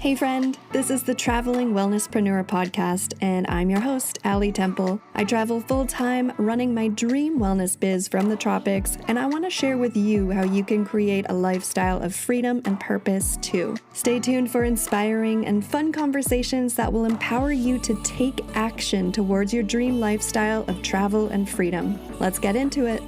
Hey friend, this is the Traveling Wellnesspreneur podcast, and I'm your host, Allie Temple. I travel full-time running my dream wellness biz from the tropics, and I want to share with you how you can create a lifestyle of freedom and purpose too. Stay tuned for inspiring and fun conversations that will empower you to take action towards your dream lifestyle of travel and freedom. Let's get into it.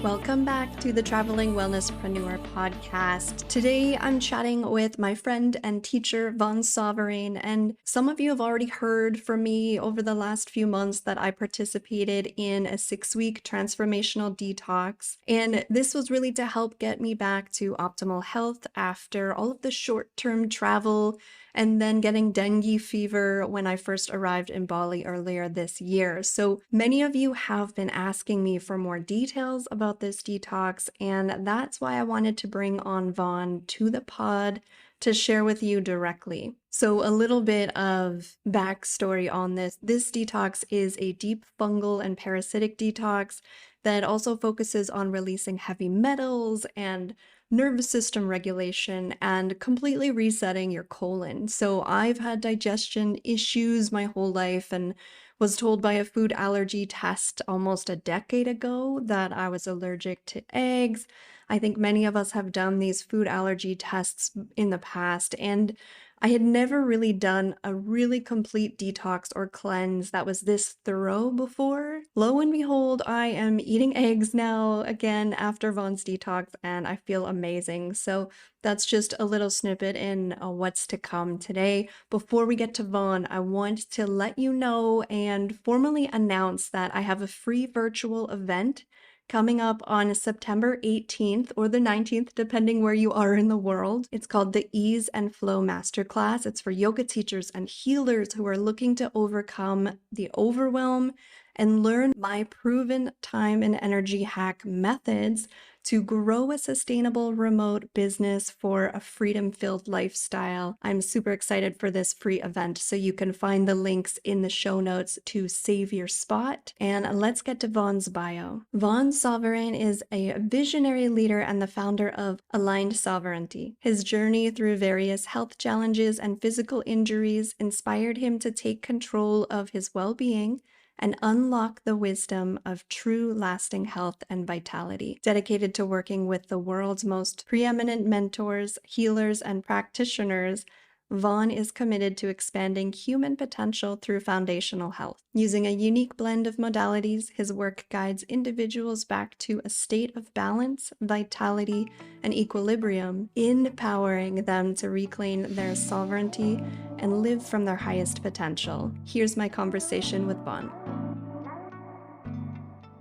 Welcome back to the Traveling Wellnesspreneur podcast. Today I'm chatting with my friend and teacher Vaughan Sauverain, and some of you have already heard from me over the last few months that I participated in a 6-week transformational detox, and this was really to help get me back to optimal health after all of the short-term travel and then getting dengue fever when I first arrived in Bali earlier this year. So many of you have been asking me for more details about this detox, and that's why I wanted to bring on Vaughan to the pod to share with you directly. So a little bit of backstory on this. This detox is a deep fungal and parasitic detox that also focuses on releasing heavy metals and nervous system regulation and completely resetting your colon. So I've had digestion issues my whole life and was told by a food allergy test almost a decade ago that I was allergic to eggs. I think many of us have done these food allergy tests in the past, and I had never really done a really complete detox or cleanse that was this thorough before. Lo and behold, I am eating eggs now again after Vaughan's detox, and I feel amazing. So that's just a little snippet in what's to come today. Before we get to Vaughan, I want to let you know and formally announce that I have a free virtual event coming up on September 18th or the 19th, depending where you are in the world. It's called the Ease and Flow Masterclass. It's for yoga teachers and healers who are looking to overcome the overwhelm and learn my proven time and energy hack methods to grow a sustainable remote business for a freedom-filled lifestyle. I'm super excited for this free event, so you can find the links in the show notes to save your spot. And let's get to Vaughan's bio. Vaughan Sauverain is a visionary leader and the founder of Aligned Sovereignty. His journey through various health challenges and physical injuries inspired him to take control of his well-being and unlock the wisdom of true lasting health and vitality. Dedicated to working with the world's most preeminent mentors, healers, and practitioners, Vaughan is committed to expanding human potential through foundational health. Using a unique blend of modalities, his work guides individuals back to a state of balance, vitality, and equilibrium, empowering them to reclaim their sovereignty and live from their highest potential. Here's my conversation with Vaughan.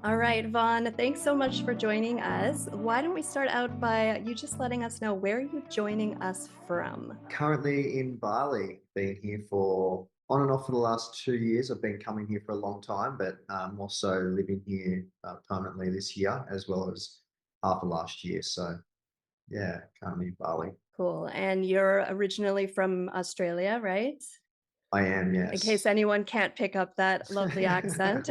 All right, Vaughan, thanks so much for joining us. Why don't we start out by you just letting us know where you're joining us from? Currently in Bali, been here for on and off for the last 2 years. I've been coming here for a long time, but I'm also living here permanently this year as well as half of last year. So yeah, currently in Bali. Cool. And you're originally from Australia, right? I am, In yes. case anyone can't pick up that lovely accent.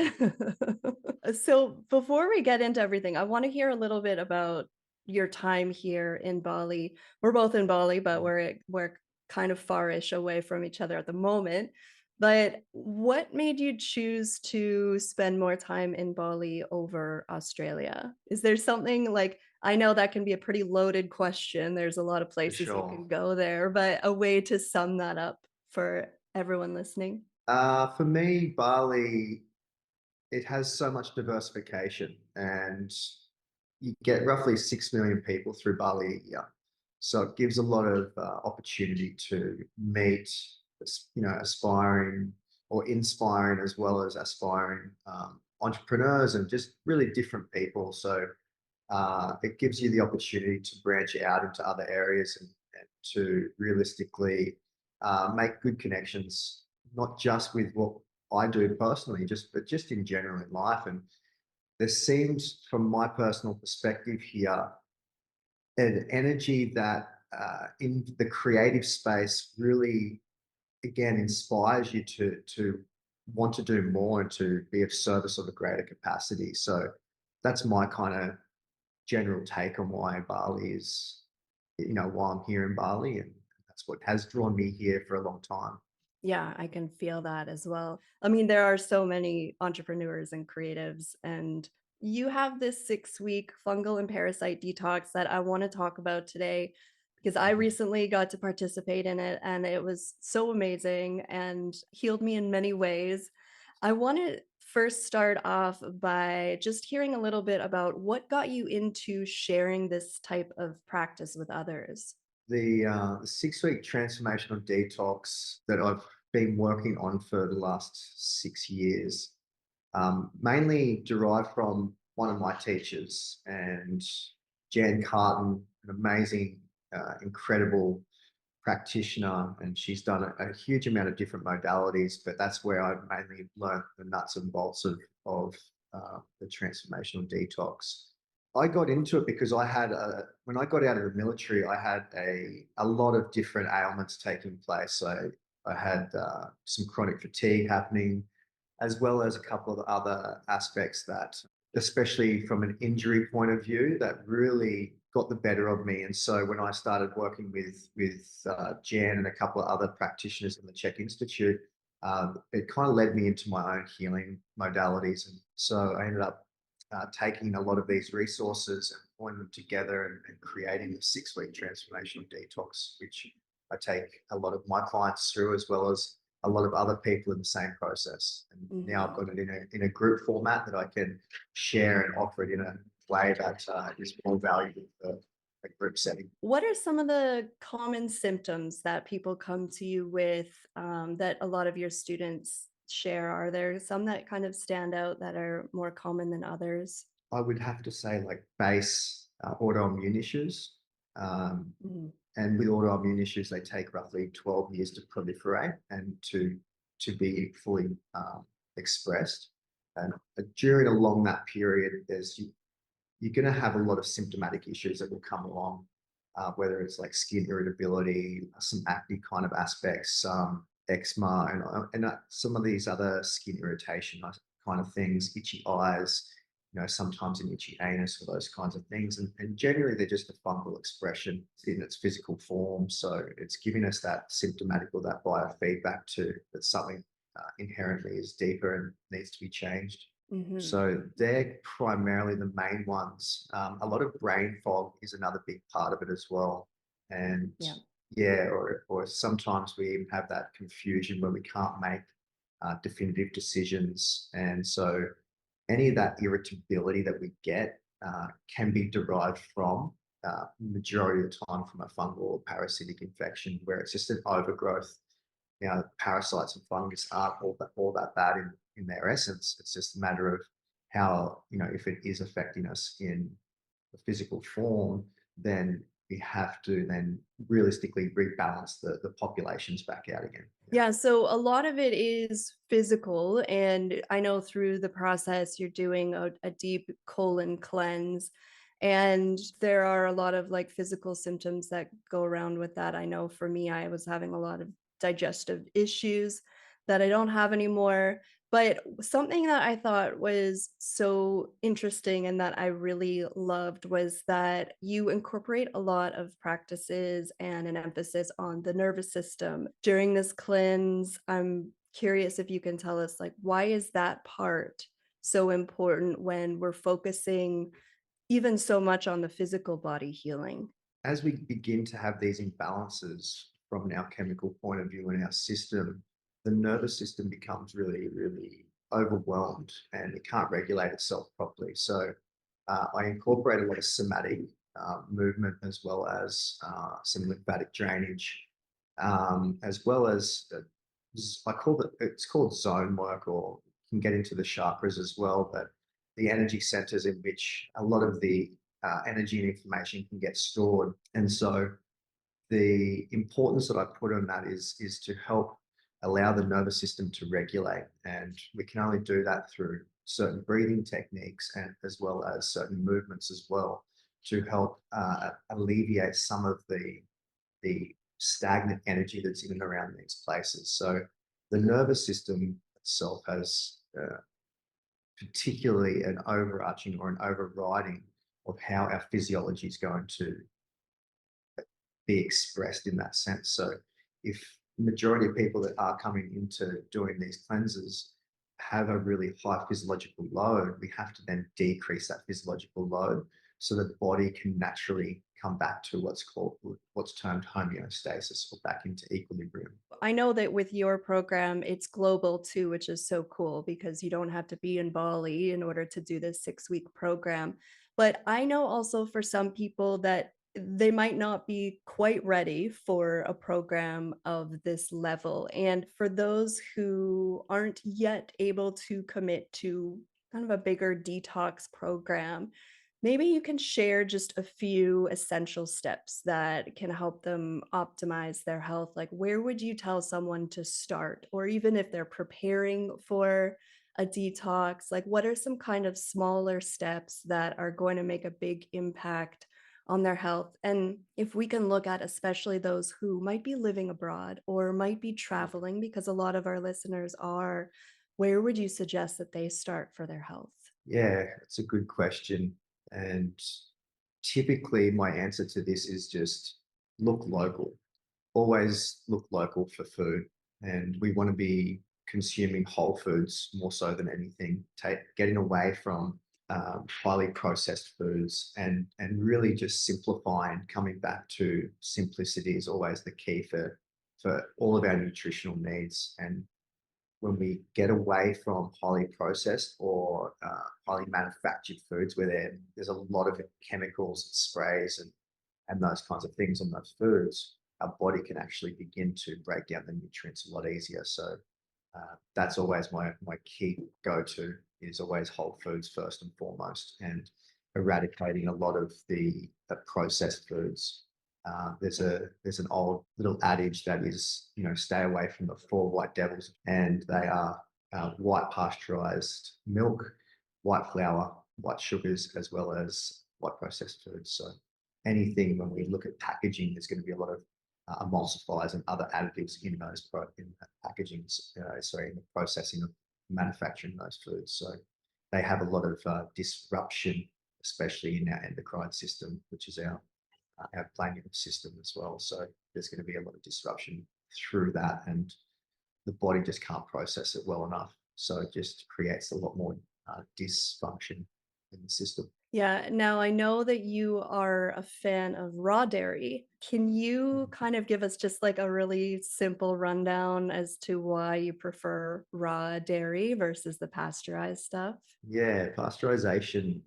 So before we get into everything, I want to hear a little bit about your time here in Bali. We're both in Bali, but we're kind of far-ish away from each other at the moment. But what made you choose to spend more time in Bali over Australia? Is there something like, I know that can be a pretty loaded question. There's a lot of For places you sure. can go there, but a way to sum that up for everyone listening. For me, Bali, it has so much diversification, and you get roughly 6 million people through Bali a year. So it gives a lot of opportunity to meet, aspiring or inspiring as well as aspiring entrepreneurs and just really different people. So it gives you the opportunity to branch out into other areas and to realistically make good connections, not just with what I do personally, but just in general in life. And there seems, from my personal perspective here, an energy that in the creative space really, again, inspires you to want to do more and to be of service of a greater capacity. So that's my kind of general take on why Bali is, why I'm here in Bali, and that's what has drawn me here for a long time. Yeah, I can feel that as well. I mean, there are so many entrepreneurs and creatives, and you have this 6-week fungal and parasite detox that I want to talk about today because I Mhm. recently got to participate in it and it was so amazing and healed me in many ways. I want to first start off by just hearing a little bit about what got you into sharing this type of practice with others. The 6-week transformational detox that I've been working on for the last 6 years mainly derived from one of my teachers, and Jan Carton, an amazing, incredible practitioner, and she's done a huge amount of different modalities, but that's where I mainly learned the nuts and bolts of the transformational detox. I got into it because when I got out of the military, I had a lot of different ailments taking place. So I had some chronic fatigue happening, as well as a couple of other aspects that, especially from an injury point of view, that really got the better of me. And so when I started working with Jan and a couple of other practitioners in the Czech Institute, it kind of led me into my own healing modalities. And so I ended up taking a lot of these resources and pulling them together and creating a 6-week transformational detox, which I take a lot of my clients through, as well as a lot of other people in the same process. And now I've Mhm. got it in a group format that I can share and offer it in a way that is more valuable for a group setting. What are some of the common symptoms that people come to you with, that a lot of your students share? Are there some that kind of stand out that are more common than others? I would have to say like base autoimmune issues. Mhm. And with autoimmune issues, they take roughly 12 years to proliferate and to be fully expressed. And during along that period, you're going to have a lot of symptomatic issues that will come along, whether it's like skin irritability, some acne kind of aspects, eczema, and some of these other skin irritation kind of things, itchy eyes, sometimes an itchy anus or those kinds of things. And generally, they're just a fungal expression in its physical form. So it's giving us that symptomatic or that biofeedback to that something inherently is deeper and needs to be changed. Mhm. So they're primarily the main ones. A lot of brain fog is another big part of it as well. And Yeah. yeah, or sometimes we even have that confusion where we can't make definitive decisions. And so any of that irritability that we get can be derived from majority of the time from a fungal or parasitic infection, where it's just an overgrowth. Parasites and fungus aren't all that bad in their essence. It's just a matter of how, if it is affecting us in the physical form, then we have to then realistically rebalance the populations back out again. Yeah. Yeah, so a lot of it is physical, and I know through the process you're doing a deep colon cleanse, and there are a lot of like physical symptoms that go around with that. I know for me, I was having a lot of digestive issues that I don't have anymore. But something that I thought was so interesting and that I really loved was that you incorporate a lot of practices and an emphasis on the nervous system during this cleanse. I'm curious if you can tell us, like, why is that part so important when we're focusing even so much on the physical body healing? As we begin to have these imbalances from our chemical point of view in our system, the nervous system becomes really, really overwhelmed and it can't regulate itself properly. So I incorporate a lot of somatic movement, as well as some lymphatic drainage, as well as it's called zone work, or can get into the chakras as well. But the energy centers in which a lot of the energy and information can get stored. And so the importance that I put on that is to help allow the nervous system to regulate. And we can only do that through certain breathing techniques, and as well as certain movements as well, to help alleviate some of the stagnant energy that's in and around these places. So the nervous system itself has particularly an overarching or an overriding of how our physiology is going to be expressed in that sense. So if the majority of people that are coming into doing these cleanses have a really high physiological load, we have to then decrease that physiological load so the body can naturally come back to what's termed homeostasis, or back into equilibrium. I know that with your program, it's global too, which is so cool because you don't have to be in Bali in order to do this 6-week program. But I know also for some people that they might not be quite ready for a program of this level. And for those who aren't yet able to commit to kind of a bigger detox program, maybe you can share just a few essential steps that can help them optimize their health. Like, where would you tell someone to start? Or even if they're preparing for a detox, like, what are some kind of smaller steps that are going to make a big impact on their health? And if we can look at especially those who might be living abroad or might be traveling, because a lot of our listeners are, where would you suggest that they start for their health? Yeah, it's a good question. And typically, my answer to this is just look local. Always look local for food. And we want to be consuming whole foods more so than anything, getting away from highly processed foods, and really just simplifying. Coming back to simplicity is always the key for all of our nutritional needs. And when we get away from highly processed or highly manufactured foods where there's a lot of chemicals and sprays and those kinds of things on those foods, our body can actually begin to break down the nutrients a lot easier. So that's always my key go-to, is always whole foods first and foremost, and eradicating a lot of the processed foods. There's an old little adage that is, stay away from the four white devils, and they are white pasteurized milk, white flour, white sugars, as well as white processed foods. So anything, when we look at packaging, there's going to be a lot of emulsifiers and other additives in those in packagings, in the processing of manufacturing those foods. So they have a lot of disruption, especially in our endocrine system, which is our glandular system as well. So there's going to be a lot of disruption through that, and the body just can't process it well enough. So it just creates a lot more dysfunction in the system. Yeah. Now I know that you are a fan of raw dairy. Can you kind of give us just like a really simple rundown as to why you prefer raw dairy versus the pasteurized stuff? Yeah, pasteurization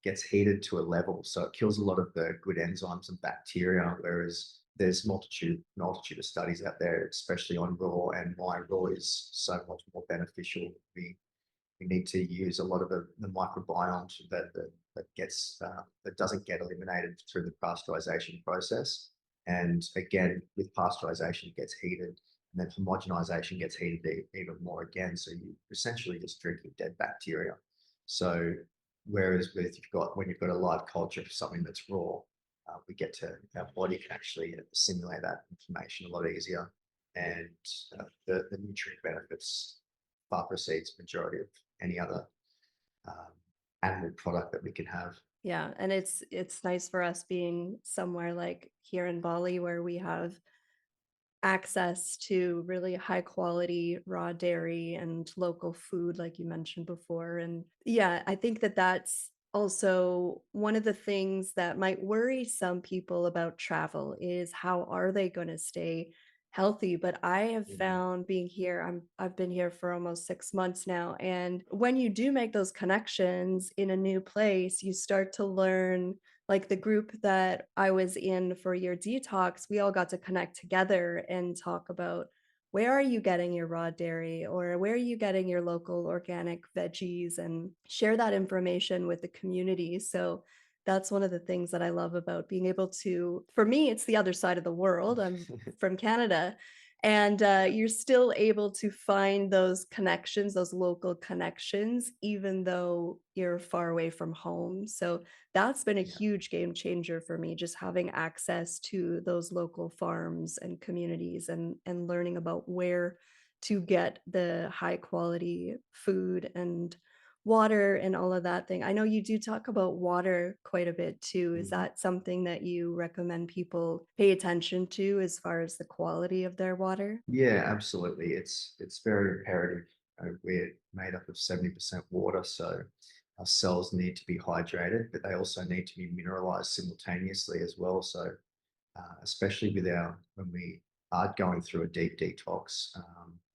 gets heated to a level, so it kills a lot of the good enzymes and bacteria. Whereas there's multitude of studies out there, especially on raw, and why raw is so much more beneficial. We need to use a lot of the microbiome that doesn't get eliminated through the pasteurization process. And again, with pasteurization, it gets heated, and then homogenization gets heated even more again. So you essentially just drinking dead bacteria. So whereas when you've got a live culture for something that's raw, our body can actually assimilate that information a lot easier, and the nutrient benefits far precedes majority of any other um, animal product that we can have. Yeah, and it's nice for us being somewhere like here in Bali where we have access to really high quality raw dairy and local food like you mentioned before. And yeah, I think that that's also one of the things that might worry some people about travel is how are they going to stay healthy. But I have Mhm. found being here, I've been here for almost 6 months now, and when you do make those connections in a new place, you start to learn. Like the group that I was in for your detox, we all got to connect together and talk about where are you getting your raw dairy or where are you getting your local organic veggies, and share that information with the community. So that's one of the things that I love about being able to, for me, it's the other side of the world. I'm from Canada. And you're still able to find those connections, those local connections, even though you're far away from home. So that's been a Yeah. huge game changer for me, just having access to those local farms and communities, and learning about where to get the high quality food and water and all of that thing. I know you do talk about water quite a bit too. Is Mhm. that something that you recommend people pay attention to as far as the quality of their water? Yeah, absolutely. It's very imperative. We're made up of 70% water, so our cells need to be hydrated, but they also need to be mineralized simultaneously as well. So especially with our when we are going through a deep detox,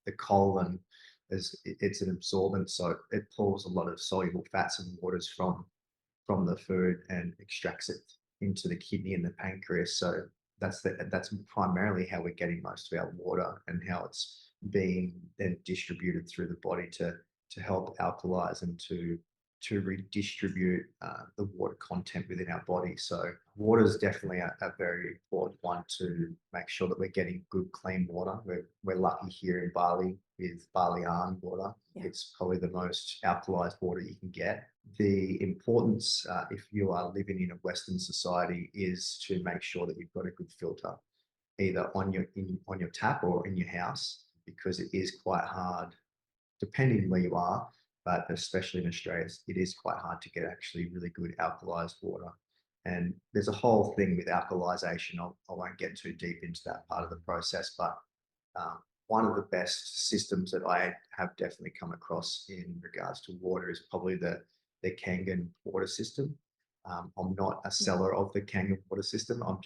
the colon it's an absorbent, so it pulls a lot of soluble fats and waters from the food and extracts it into the kidney and the pancreas. So that's primarily how we're getting most of our water and how it's being then distributed through the body to help alkalize and to redistribute the water content within our body. So water is definitely a very important one to make sure that we're getting good, clean water. We're lucky here in Bali with Balian water. Yeah. It's probably the most alkalized water you can get. The importance, if you are living in a Western society, is to make sure that you've got a good filter, either on your tap or in your house, because it is quite hard, depending where you are, but especially in Australia, it is quite hard to get actually really good alkalized water. And there's a whole thing with alkalization. I won't get too deep into that part of the process, but um, one of the best systems that I have definitely come across in regards to water is probably the Kangen water system. I'm not a Mhm. seller of the Kangen water system. I'm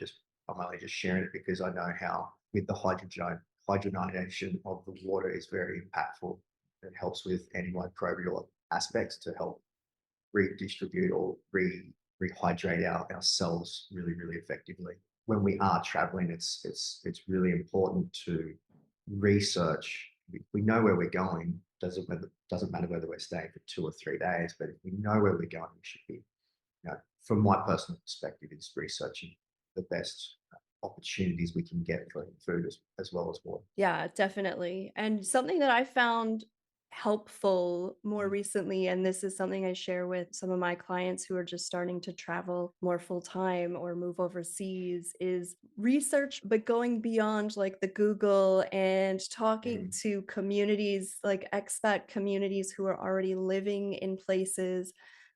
only just sharing it because I know how with the hydrogenation of the water is very impactful. It helps with antimicrobial aspects to help redistribute or rehydrate our cells really, really effectively. When we are traveling, it's really important to research. We know where we're going. Doesn't matter whether we're staying for 2 or 3 days, but if we know where we're going, we should be, from my personal perspective, is researching the best opportunities we can get for food as well as water. Yeah, definitely. And something that I found helpful more Mm. recently, and this is something I share with some of my clients who are just starting to travel more full time or move overseas, is research, but going beyond like the Google and talking Mm. to communities, like expat communities who are already living in places,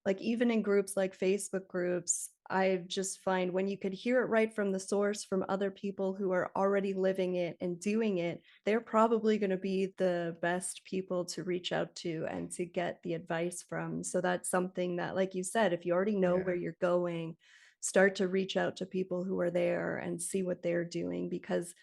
like even in groups like Facebook groups. I just find when you could hear it right from the source from other people who are already living it and doing it, they're probably going to be the best people to reach out to and to get the advice from. So that's something that, like you said, if you already know where Yeah. you're going, start to reach out to people who are there and see what they're doing, because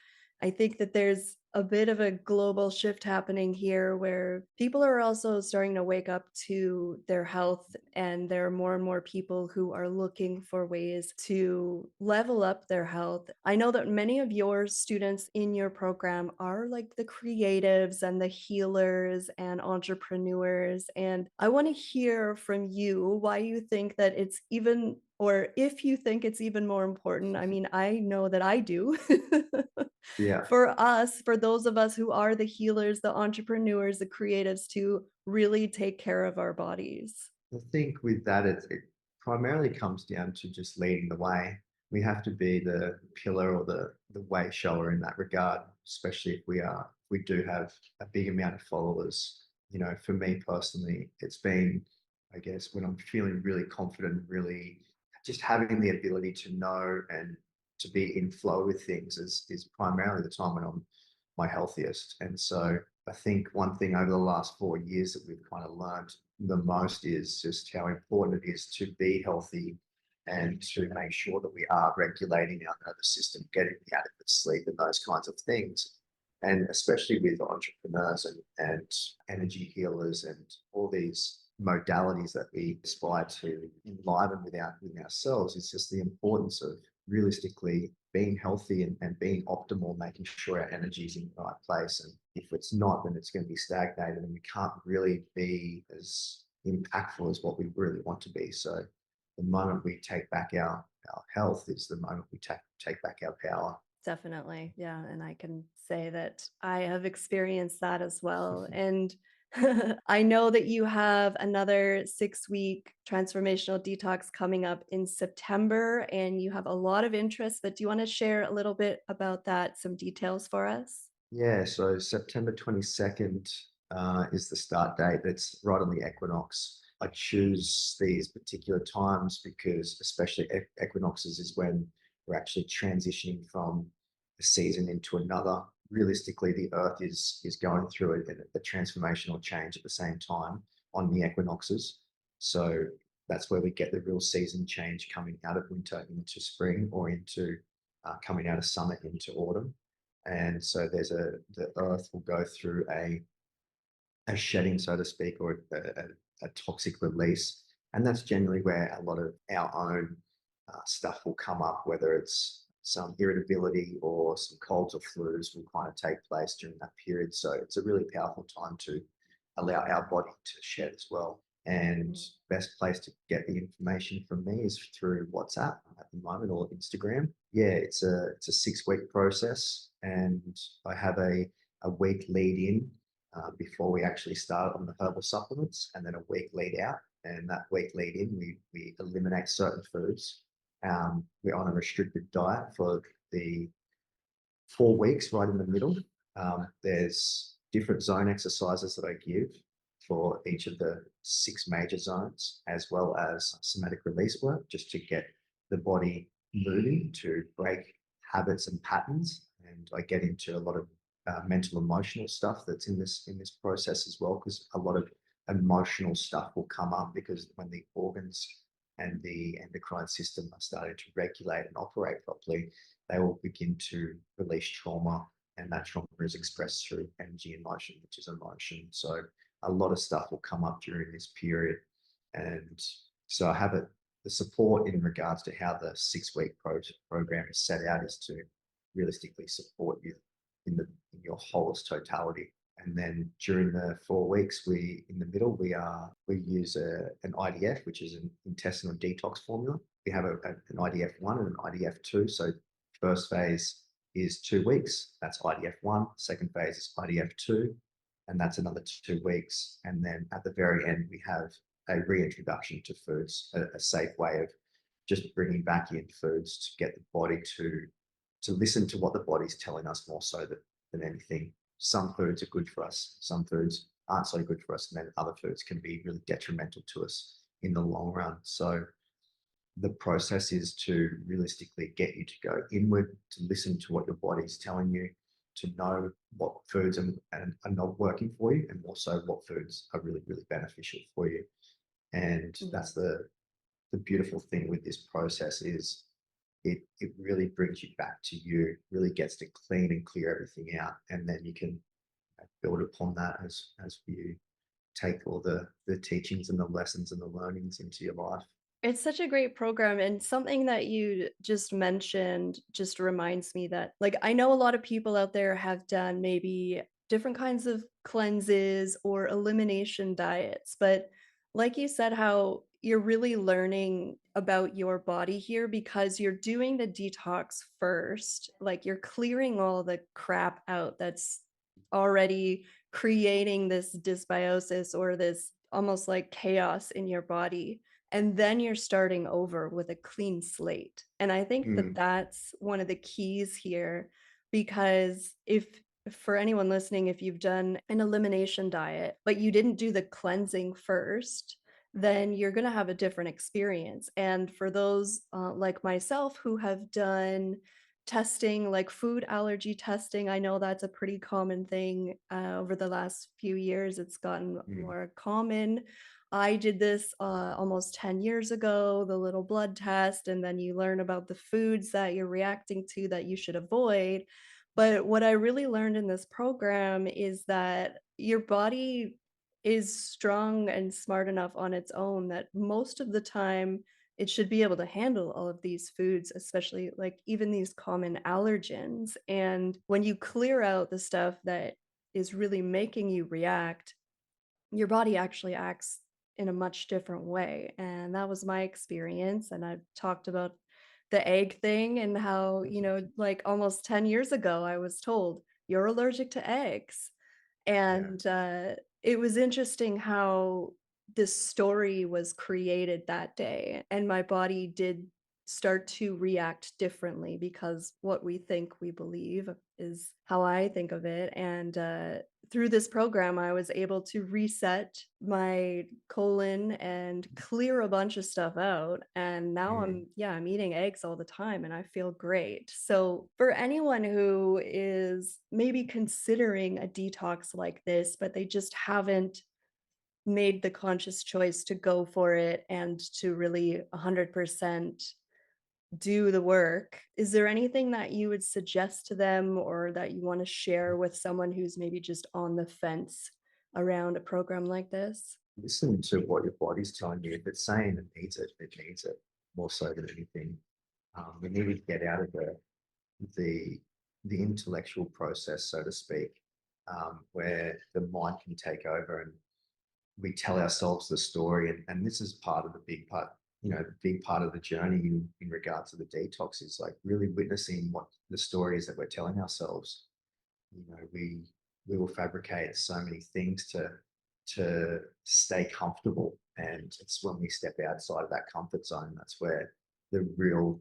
I think that there's a bit of a global shift happening here where people are also starting to wake up to their health, and there are more and more people who are looking for ways to level up their health. I know that many of your students in your program are like the creatives and the healers and entrepreneurs, and I want to hear from you why you think that it's even, or if you think it's even more important. I mean, I know that I do. Yeah. For us, for those of us who are the healers, the entrepreneurs, the creatives, to really take care of our bodies. I think with that, it primarily comes down to just leading the way. We have to be the pillar or the way shower in that regard, especially if we do have a big amount of followers. For me personally, it's been, I guess, when I'm feeling really confident, really just having the ability to know and to be in flow with things is primarily the time when I'm my healthiest. And so I think one thing over the last 4 years that we've kind of learned the most is just how important it is to be healthy and to make sure that we are regulating our nervous system, getting the adequate sleep and those kinds of things. And especially with entrepreneurs and energy healers and all these modalities that we aspire to enliven with ourselves, it's just the importance of realistically being healthy and being optimal, making sure our energy is in the right place. And if it's not, then it's going to be stagnated and we can't really be as impactful as what we really want to be. So the moment we take back our health is the moment we take back our power. Definitely. Yeah. And I can say that I have experienced that as well. And I know that you have another 6 week transformational detox coming up in September, and you have a lot of interest. But do you want to share a little bit about that, some details for us? Yeah, so September 22nd is the start date. It's right on the equinox. I choose these particular times because, especially equinoxes, is when we're actually transitioning from a season into another. Realistically, the Earth is going through a transformational change at the same time on the equinoxes. So that's where we get the real season change coming out of winter into spring, or into coming out of summer into autumn. And so the Earth will go through a shedding, so to speak, or a toxic release. And that's generally where a lot of our own stuff will come up, whether it's some irritability or some colds or flus will kind of take place during that period. So it's a really powerful time to allow our body to shed as well. And best place to get the information from me is through WhatsApp at the moment, or Instagram. Yeah, it's a 6 week process, and I have a week lead in before we actually start on the herbal supplements, and then a week lead out. And that week lead in, we eliminate certain foods. We're on a restricted diet for the 4 weeks right in the middle. There's different zone exercises that I give for each of the 6 major zones, as well as somatic release work, just to get the body moving, to break habits and patterns. And I get into a lot of mental, emotional stuff that's in this process as well, because a lot of emotional stuff will come up, because when the organs and the endocrine system are starting to regulate and operate properly, they will begin to release trauma, and that trauma is expressed through energy and motion, which is emotion. So a lot of stuff will come up during this period. And so I have the support in regards to how the 6 week program is set out, is to realistically support you in your wholest totality. And then during the 4 weeks, in the middle, we use an IDF, which is an intestinal detox formula. We have an IDF-1 and an IDF-2. So first phase is 2 weeks. That's IDF-1. Second phase is IDF-2, and that's another 2 weeks. And then at the very end, we have a reintroduction to foods, a safe way of just bringing back in foods to get the body to listen to what the body's telling us, more so than anything. Some foods are good for us, some foods aren't so good for us, and then other foods can be really detrimental to us in the long run. So the process is to realistically get you to go inward, to listen to what your body's telling you, to know what foods are not working for you, and also what foods are really, really beneficial for you. And that's the beautiful thing with this process, is it really brings you back to you, really gets to clean and clear everything out. And then you can build upon that as you take all the teachings and the lessons and the learnings into your life. It's such a great program, and something that you just mentioned just reminds me that, like, I know a lot of people out there have done maybe different kinds of cleanses or elimination diets, but like you said, how you're really learning about your body here because you're doing the detox first. Like, you're clearing all the crap out that's already creating this dysbiosis or this almost like chaos in your body, and then you're starting over with a clean slate. And I think that Mm, that's one of the keys here, because if for anyone listening, if you've done an elimination diet, but you didn't do the cleansing first, then you're going to have a different experience. And for those like myself who have done testing, like food allergy testing, I know that's a pretty common thing. Over the last few years, it's gotten mm, more common. I did this almost 10 years ago, the little blood test, and then you learn about the foods that you're reacting to that you should avoid. But what I really learned in this program is that your body is strong and smart enough on its own that most of the time it should be able to handle all of these foods, especially like even these common allergens. And when you clear out the stuff that is really making you react, your body actually acts in a much different way. And that was my experience. And I've talked about the egg thing and how, like almost 10 years ago, I was told, you're allergic to eggs. yeah. And it was interesting how this story was created that day. And my body did start to react differently because what we think we believe is how I think of it. And through this program, I was able to reset my colon and clear a bunch of stuff out. And now Mm. I'm eating eggs all the time and I feel great. So, for anyone who is maybe considering a detox like this, but they just haven't made the conscious choice to go for it and to really 100% do the work. Is there anything that you would suggest to them or that you want to share with someone who's maybe just on the fence around a program like this? Listen to what your body's telling you. If it's saying it needs it, it needs it more so than anything. We need to get out of the the intellectual process, so to speak, where the mind can take over and we tell ourselves the story. And this is part of the big part, the big part of the journey in regards to the detox is like really witnessing what the story is that we're telling ourselves. We will fabricate so many things to stay comfortable, and it's when we step outside of that comfort zone that's where the real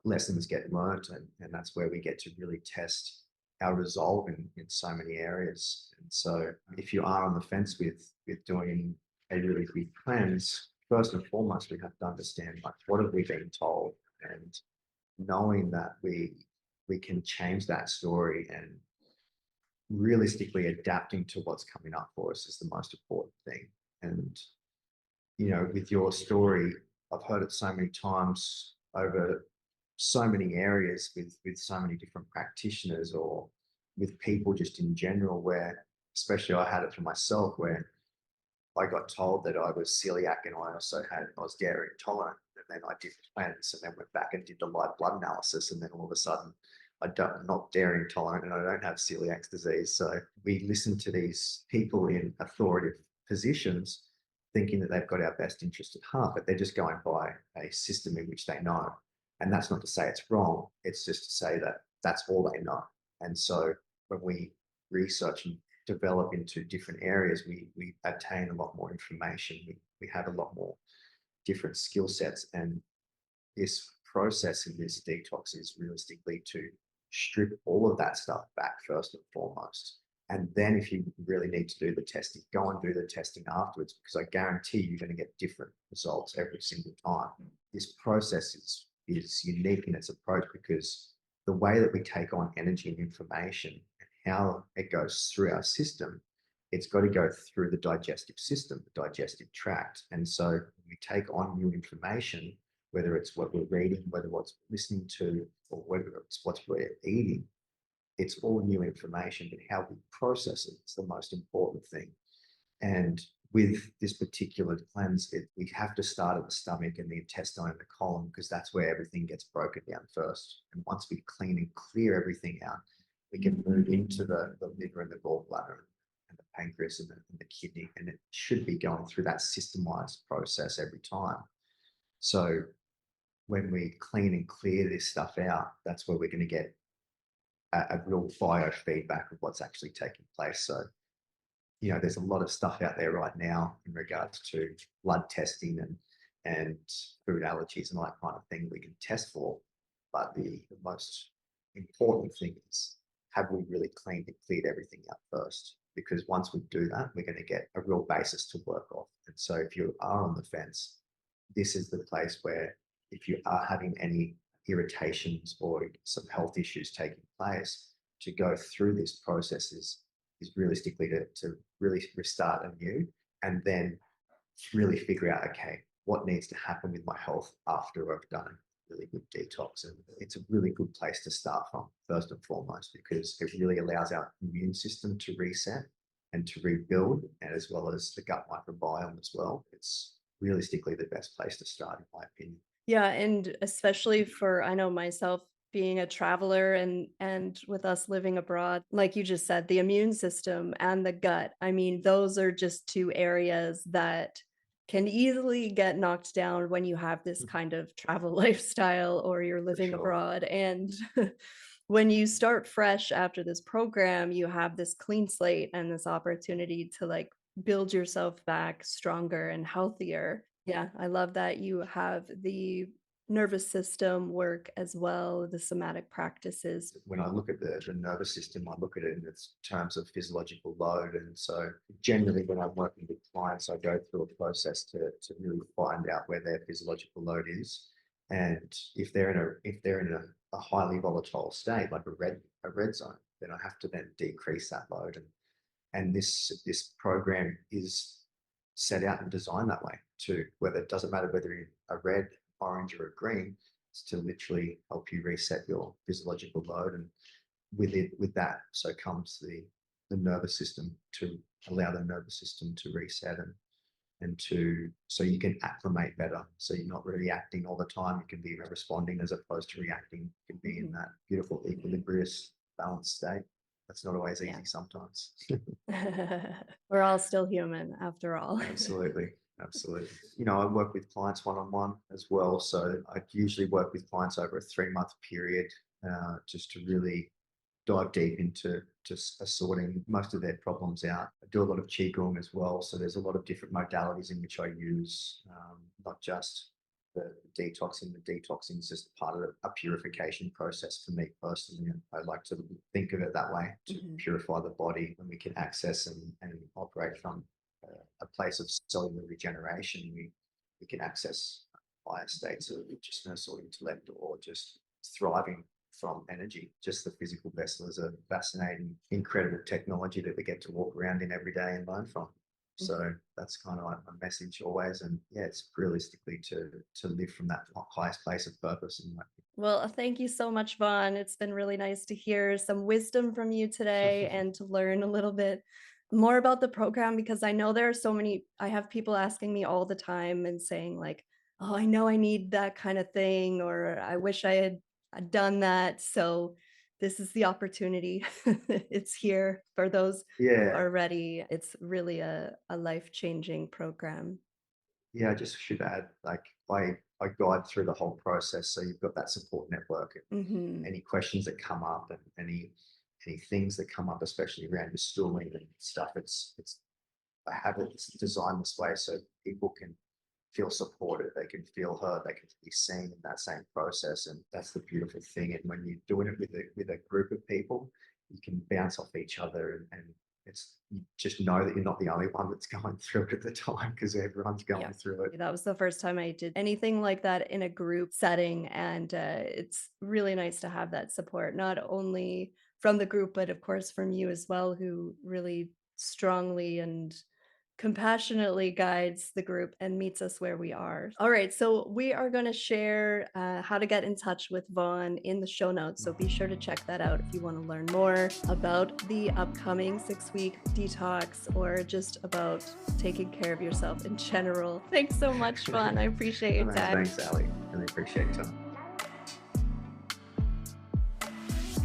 lessons get learnt, and that's where we get to really test our resolve in so many areas. And so if you are on the fence with doing a really big cleanse, first and foremost we have to understand like what have we been told, and knowing that we can change that story, and realistically adapting to what's coming up for us is the most important thing. And with your story, I've heard it so many times over so many areas with so many different practitioners, or with people just in general, where especially I had it for myself, where I got told that I was celiac and I was dairy intolerant. And then I did cleanse and then went back and did the live blood analysis. And then all of a sudden I'm not dairy intolerant and I don't have celiac disease. So we listen to these people in authoritative positions thinking that they've got our best interest at heart, but they're just going by a system in which they know. And that's not to say it's wrong. It's just to say that that's all they know. And so when we research and develop into different areas, we attain a lot more information. We have a lot more different skill sets. And this process in this detox is realistically to strip all of that stuff back first and foremost. And then if you really need to do the testing, go and do the testing afterwards, because I guarantee you're going to get different results every single time. This process is unique in its approach, because the way that we take on energy and information and how it goes through our system, it's got to go through the digestive system, the digestive tract. And so when we take on new information, whether it's what we're reading, whether what's listening to, or whether it's what we're eating, it's all new information, but how we process it is the most important thing. And with this particular cleanse, we have to start at the stomach and the intestine and the colon, because that's where everything gets broken down first. And once we clean and clear everything out, we can move into the liver and the gallbladder and the pancreas and the kidney. And it should be going through that systemized process every time. So when we clean and clear this stuff out, that's where we're going to get a real biofeedback of what's actually taking place. So, there's a lot of stuff out there right now in regards to blood testing and food allergies and all that kind of thing we can test for. But the most important thing is, have we really cleaned and cleared everything out first? Because once we do that, we're going to get a real basis to work off. And so if you are on the fence, this is the place where, if you are having any irritations or some health issues taking place, to go through this process is realistically to really restart anew, and then really figure out, okay, what needs to happen with my health after I've done a really good detox. And it's a really good place to start from, first and foremost, because it really allows our immune system to reset and to rebuild, and as well as the gut microbiome as well. It's realistically the best place to start, in my opinion. Yeah, and especially for I know myself being a traveler and with us living abroad, like you just said, the immune system and the gut. I mean, those are just two areas that can easily get knocked down when you have this kind of travel lifestyle or you're For living sure. abroad. And when you start fresh after this program, you have this clean slate and this opportunity to like build yourself back stronger and healthier. Yeah, I love that you have nervous system work as well, the somatic practices. When I look at the nervous system, I look at it in its terms of physiological load. And so generally when I'm working with clients, I go through a process to really find out where their physiological load is. And if they're in a highly volatile state, like a red zone, then I have to then decrease that load. And this program is set out and designed that way too, whether it doesn't matter whether you're a red, orange, or a green, it's to literally help you reset your physiological load. And with that, so comes the nervous system, to allow the nervous system to reset and so you can acclimate better. So you're not reacting all the time. You can be responding as opposed to reacting. You can be in that beautiful equilibrious balanced state. That's not always easy sometimes. We're all still human after all. Absolutely. Absolutely. I work with clients one-on-one as well. So I usually work with clients over a 3-month period, just to really dive deep into just sorting most of their problems out. I do a lot of qigong as well. So there's a lot of different modalities in which I use, not just the detoxing. The detoxing is just part of a purification process for me personally. And I like to think of it that way, to purify the body, when we can access and operate from a place of cellular regeneration. We can access higher states of consciousness or intellect, or just thriving from energy. Just the physical vessel is a fascinating, incredible technology that we get to walk around in every day and learn from. So that's kind of like my message always. And yeah, it's realistically to live from that highest place of purpose. And Well, thank you so much, Vaughan. It's been really nice to hear some wisdom from you today and to learn a little bit more about the program, because I know there are so many, I have people asking me all the time and saying like, oh, I know I need that kind of thing, or I wish I had done that. So this is the opportunity. It's here for those who yeah, are ready. It's really a life-changing program. yeah, I just should add, like I guide through the whole process. So you've got that support network. Hmm. Any questions that come up, and any things that come up, especially around your stooling and stuff, I have it designed this way so people can feel supported, they can feel heard, they can be seen in that same process. And that's the beautiful thing. And when you're doing it with a group of people, you can bounce off each other, and you just know that you're not the only one that's going through it at the time, because everyone's going through it. That was the first time I did anything like that in a group setting. And it's really nice to have that support, not only from the group, but of course from you as well, who really strongly and compassionately guides the group and meets us where we are. All right, so we are going to share how to get in touch with Vaughan in the show notes. So be sure to check that out if you want to learn more about the upcoming 6-week detox, or just about taking care of yourself in general. Thanks so much, Vaughan. I appreciate your time. Thanks, Ali. Really appreciate your time.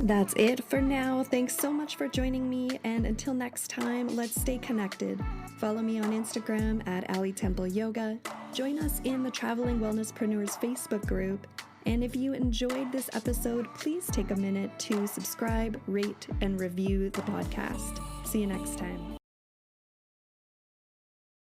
That's it for now. Thanks so much for joining me, and until next time, let's stay connected. Follow me on Instagram at Ali Temple Yoga. Join us in the Traveling Wellnesspreneurs Facebook group. And if you enjoyed this episode, please take a minute to subscribe, rate, and review the podcast. See you next time.